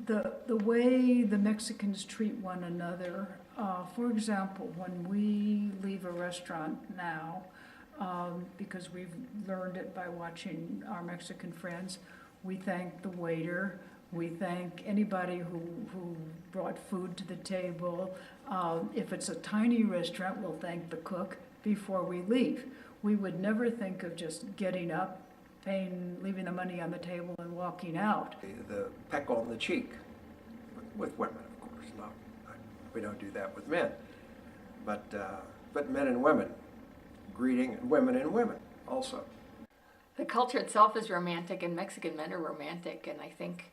the way the Mexicans treat one another, for example, when we leave a restaurant now, because we've learned it by watching our Mexican friends, we thank the waiter, we thank anybody who brought food to the table. If it's a tiny restaurant, we'll thank the cook before we leave. We would never think of just getting up, paying, leaving the money on the table and walking out. The peck on the cheek, with women, of course. No, we don't do that with men. But men and women, greeting women and women also. The culture itself is romantic, and Mexican men are romantic, and I think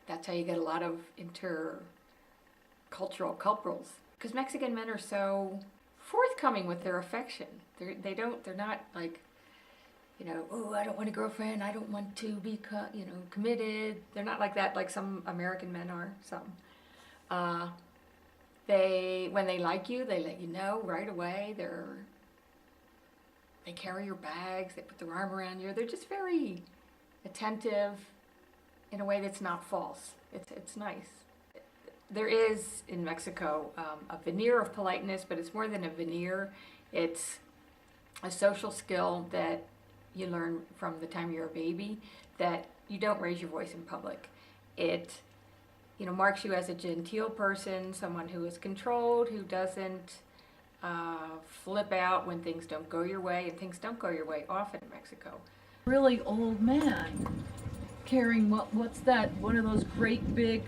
that's how you get a lot of intercultural couples. Because Mexican men are so forthcoming with their affection. They're not like, oh, I don't want a girlfriend, I don't want to be, committed. They're not like that, like some American men are. Some. When they like you, they let you know right away. They carry your bags, they put their arm around you. They're just very attentive in a way that's not false. It's nice. There is, in Mexico, a veneer of politeness, but it's more than a veneer. It's a social skill that you learn from the time you're a baby, that you don't raise your voice in public. It, marks you as a genteel person, someone who is controlled, who doesn't flip out when things don't go your way, and things don't go your way often in Mexico. Really old man carrying what's that? One of those great big,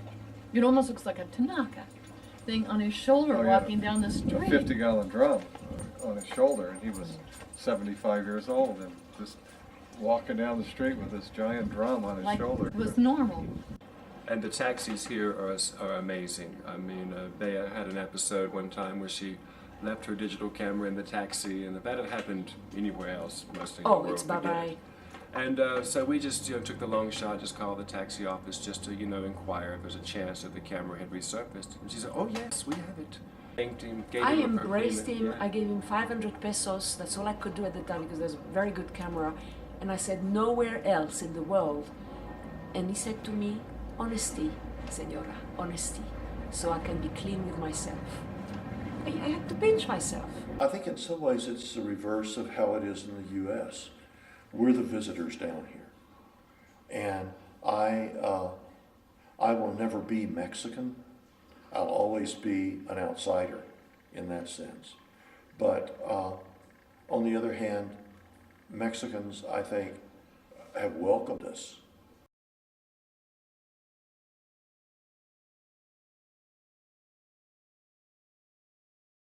it almost looks like a Tanaka thing on his shoulder, walking down the street. A 50-gallon drum on his shoulder, and he was 75 years old and just walking down the street with this giant drum on his shoulder. It was normal. And the taxis here are amazing. I mean, they had an episode one time where she left her digital camera in the taxi, and if that had happened anywhere else, mostly in the world, it's bye-bye. And so we just took the long shot, just called the taxi office just to inquire if there's a chance that the camera had resurfaced. And she said, "Oh yes, we have it." Thanked him, gave I him embraced him. Yeah. I gave him 500 pesos. That's all I could do at the time because there's a very good camera. And I said, nowhere else in the world. And he said to me, honesty, senora, honesty, so I can be clean with myself. I had to pinch myself. I think in some ways it's the reverse of how it is in the U.S. We're the visitors down here. And I will never be Mexican. I'll always be an outsider in that sense. But on the other hand, Mexicans, I think, have welcomed us